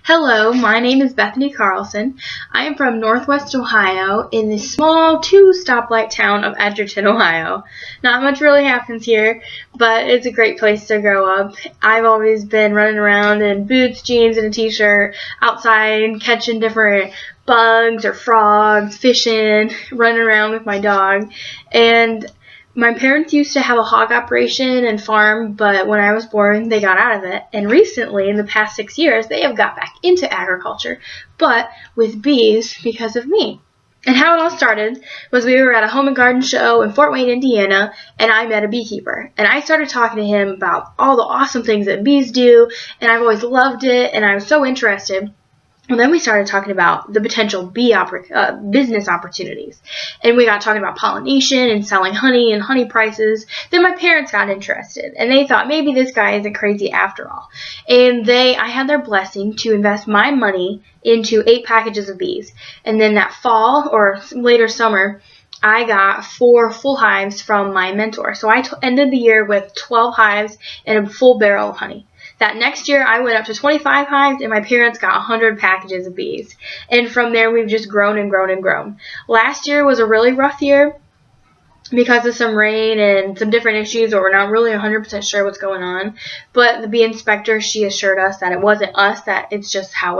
Hello, my name is Bethany Carlson. I am from Northwest Ohio in the small two-stoplight town of Edgerton, Ohio. Not much really happens here, but it's a great place to grow up. I've always been running around in boots, jeans, and a t-shirt outside catching different bugs or frogs, fishing, running around with my dog. And my parents used to have a hog operation and farm, but when I was born, they got out of it. And recently, in the past 6 years, they have got back into agriculture, but with bees because of me. And how it all started was we were at a home and garden show in Fort Wayne, Indiana, and I met a beekeeper. And I started talking to him about all the awesome things that bees do, and I've always loved it, and I was so interested. And then we started talking about the potential business opportunities. And we got talking about pollination and selling honey and honey prices. Then my parents got interested, and they thought maybe this guy isn't crazy after all. And I had their blessing to invest my money into 8 packages of bees. And then that fall or later summer, I got 4 full hives from my mentor. So I ended the year with 12 hives and a full barrel of honey. That next year, I went up to 25 hives, and my parents got 100 packages of bees. And from there, we've just grown and grown and grown. Last year was a really rough year because of some rain and some different issues where we're not really 100% sure what's going on. But the bee inspector, she assured us that it wasn't us, that it's just how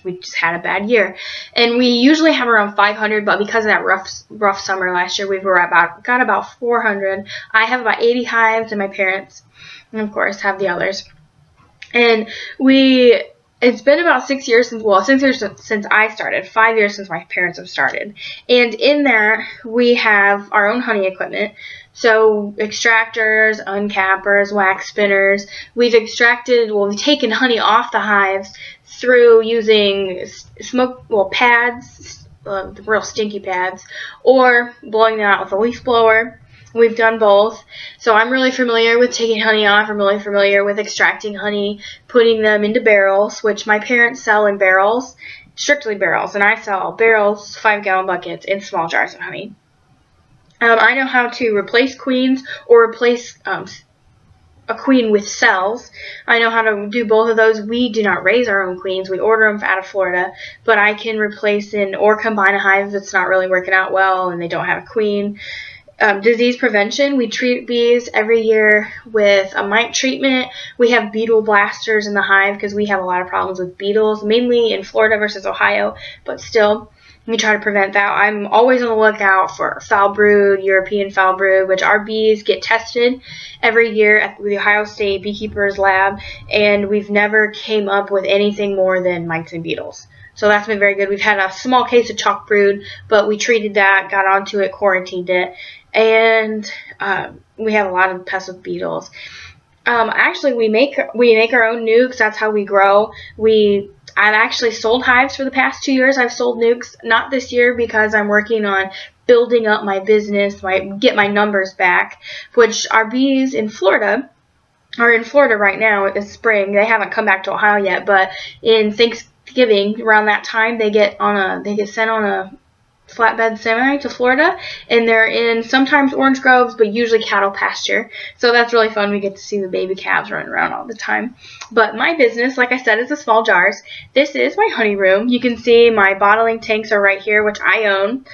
we just had a bad year. And we usually have around 500, but because of that rough summer last year, got about 400. I have about 80 hives, and my parents, and of course, have the others. And it's been about 6 years since I started, 5 years since my parents have started. And in that, we have our own honey equipment. So extractors, uncappers, wax spinners. We've taken honey off the hives through using pads, the real stinky pads, or blowing them out with a leaf blower. We've done both. So I'm really familiar with taking honey off. I'm really familiar with extracting honey, putting them into barrels, which my parents sell in barrels, strictly barrels, and I sell barrels, 5-gallon buckets, and small jars of honey. I know how to replace queens or replace a queen with cells. I know how to do both of those. We do not raise our own queens. We order them out of Florida, but I can replace or combine a hive that's not really working out well and they don't have a queen. Disease prevention, we treat bees every year with a mite treatment. We have beetle blasters in the hive because we have a lot of problems with beetles, mainly in Florida versus Ohio, but still, we try to prevent that. I'm always on the lookout for foul brood, European foul brood, which our bees get tested every year at the Ohio State Beekeepers Lab, and we've never came up with anything more than mites and beetles. So that's been very good. We've had a small case of chalk brood, but we treated that, got onto it, quarantined it, and we have a lot of pests with beetles. Actually, we make our own nukes. That's how we grow. I've actually sold hives for the past 2 years. I've sold nukes, not this year because I'm working on building up my business, get my numbers back, which our bees in Florida are in Florida right now. It's spring. They haven't come back to Ohio yet, but in Thanksgiving, around that time, they get sent on a flatbed semi to Florida, and they're in sometimes orange groves, but usually cattle pasture. So that's really fun. We get to see the baby calves running around all the time. But my business, like I said, is the small jars. This is my honey room. You can see my bottling tanks are right here, which I own.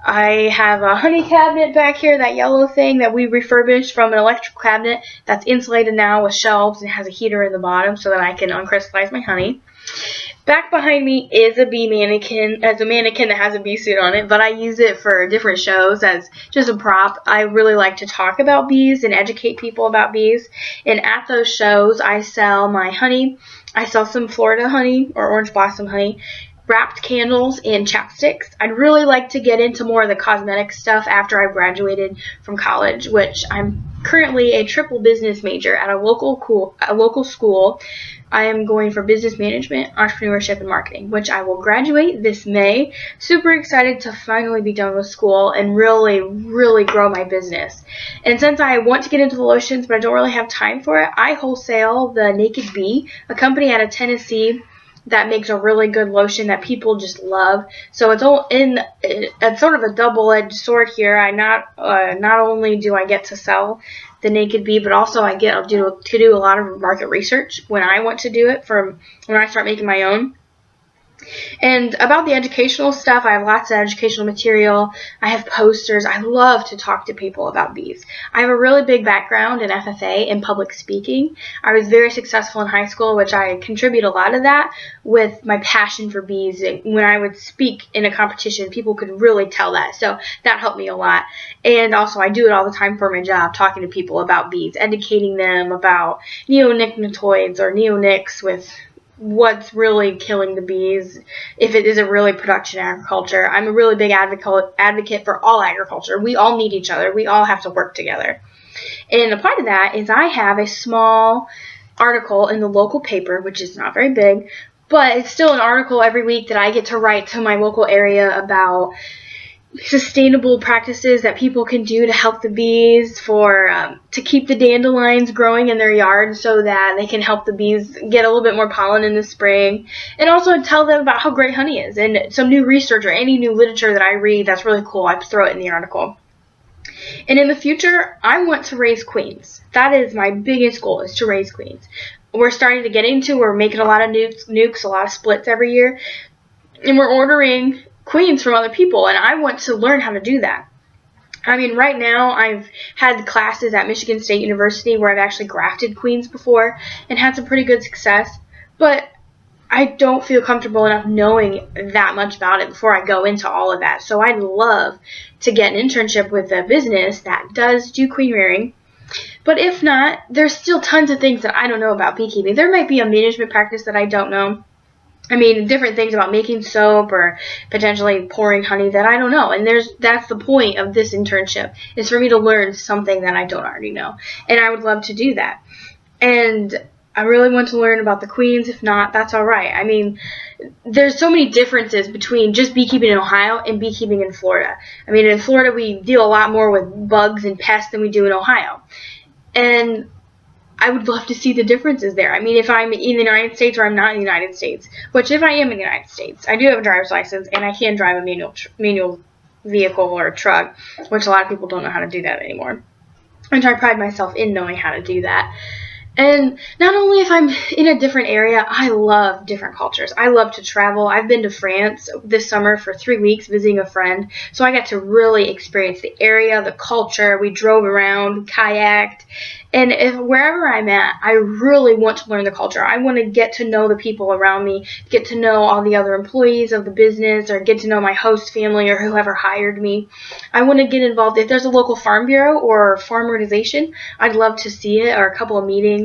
I have a honey cabinet back here, that yellow thing that we refurbished from an electrical cabinet that's insulated now with shelves and has a heater in the bottom so that I can uncrystallize my honey. Back behind me is a mannequin that has a bee suit on it, but I use it for different shows as just a prop. I really like to talk about bees and educate people about bees, and at those shows I sell my honey. I sell some Florida honey or orange blossom honey, wrapped candles, and chapsticks. I'd really like to get into more of the cosmetic stuff after I graduated from college, which I'm currently a triple business major at a local school. I am going for business management, entrepreneurship, and marketing, which I will graduate this May. Super excited to finally be done with school and really, really grow my business. And since I want to get into the lotions, but I don't really have time for it, I wholesale the Naked Bee, a company out of Tennessee that makes a really good lotion that people just love. So it's sort of a double-edged sword here. Not only do I get to sell the naked bee, but also I get to do a lot of market research when I want to do it, from when I start making my own. And about the educational stuff, I have lots of educational material. I have posters. I love to talk to people about bees. I have a really big background in FFA and public speaking. I was very successful in high school, which I contribute a lot of that with my passion for bees. When I would speak in a competition, people could really tell that. So that helped me a lot. And also I do it all the time for my job, talking to people about bees, educating them about neonicotinoids or neonics, with what's really killing the bees, if it isn't really production agriculture. I'm a really big advocate for all agriculture. We all need each other. We all have to work together. And a part of that is I have a small article in the local paper, which is not very big, but it's still an article every week that I get to write to my local area about sustainable practices that people can do to help the bees, to keep the dandelions growing in their yard so that they can help the bees get a little bit more pollen in the spring, and also tell them about how great honey is, and some new research or any new literature that I read that's really cool. I throw it in the article. And in the future, I want to raise queens. That is my biggest goal, is to raise queens. We're making a lot of nukes, a lot of splits every year, and we're ordering queens from other people, and I want to learn how to do that. I mean, right now I've had classes at Michigan State University where I've actually grafted queens before and had some pretty good success, but I don't feel comfortable enough knowing that much about it before I go into all of that. So I'd love to get an internship with a business that does do queen rearing. But if not, there's still tons of things that I don't know about beekeeping. There might be a management practice that I don't know. I mean, different things about making soap or potentially pouring honey that I don't know. And that's the point of this internship, is for me to learn something that I don't already know. And I would love to do that. And I really want to learn about the queens. If not, that's all right. I mean, there's so many differences between just beekeeping in Ohio and beekeeping in Florida. I mean, in Florida, we deal a lot more with bugs and pests than we do in Ohio. And I would love to see the differences there. I mean, if I'm in the United States or I'm not in the United States, which if I am in the United States, I do have a driver's license and I can drive a manual vehicle or a truck, which a lot of people don't know how to do that anymore. And I pride myself in knowing how to do that. And not only if I'm in a different area, I love different cultures. I love to travel. I've been to France this summer for 3 weeks visiting a friend, so I got to really experience the area, the culture. We drove around, kayaked, and wherever I'm at, I really want to learn the culture. I want to get to know the people around me, get to know all the other employees of the business, or get to know my host family or whoever hired me. I want to get involved. If there's a local farm bureau or farm organization, I'd love to see it, or a couple of meetings,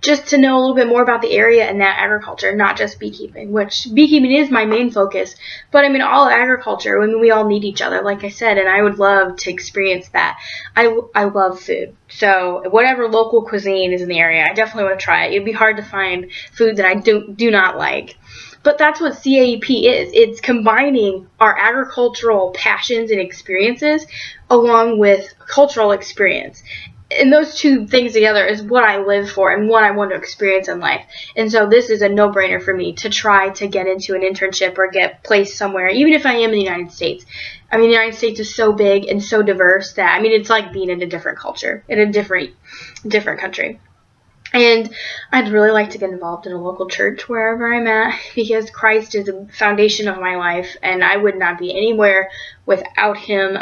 just to know a little bit more about the area and that agriculture, not just beekeeping, which beekeeping is my main focus. But I mean, all agriculture, I mean, we all need each other, like I said, and I would love to experience that. I love food. So whatever local cuisine is in the area, I definitely want to try it. It'd be hard to find food that I do not like. But that's what CAEP is. It's combining our agricultural passions and experiences along with cultural experience. And those two things together is what I live for and what I want to experience in life. And so this is a no-brainer for me to try to get into an internship or get placed somewhere, even if I am in the United States. I mean, the United States is so big and so diverse that, I mean, it's like being in a different culture, in a different country. And I'd really like to get involved in a local church wherever I'm at, because Christ is the foundation of my life, and I would not be anywhere without him.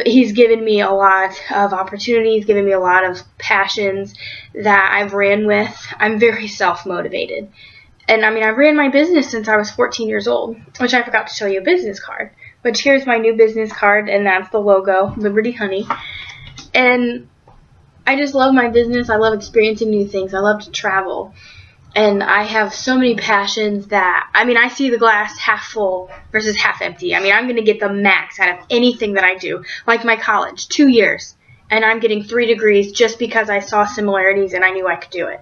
He's given me a lot of opportunities, given me a lot of passions that I've ran with. I'm very self-motivated. And I mean, I've ran my business since I was 14 years old, which I forgot to show you a business card. Which here's my new business card, and that's the logo, Liberty Honey. And I just love my business. I love experiencing new things. I love to travel. And I have so many passions that, I mean, I see the glass half full versus half empty. I mean, I'm going to get the max out of anything that I do. Like my college, 2 years. And I'm getting 3 degrees just because I saw similarities and I knew I could do it.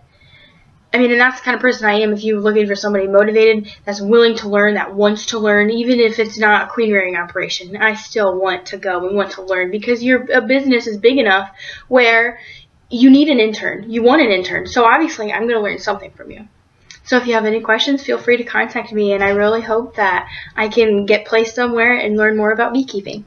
I mean, and that's the kind of person I am. If you're looking for somebody motivated, that's willing to learn, that wants to learn, even if it's not a queen rearing operation, I still want to go and want to learn, because a business is big enough where you need an intern. You want an intern. So obviously, I'm going to learn something from you. So if you have any questions, feel free to contact me, and I really hope that I can get placed somewhere and learn more about beekeeping.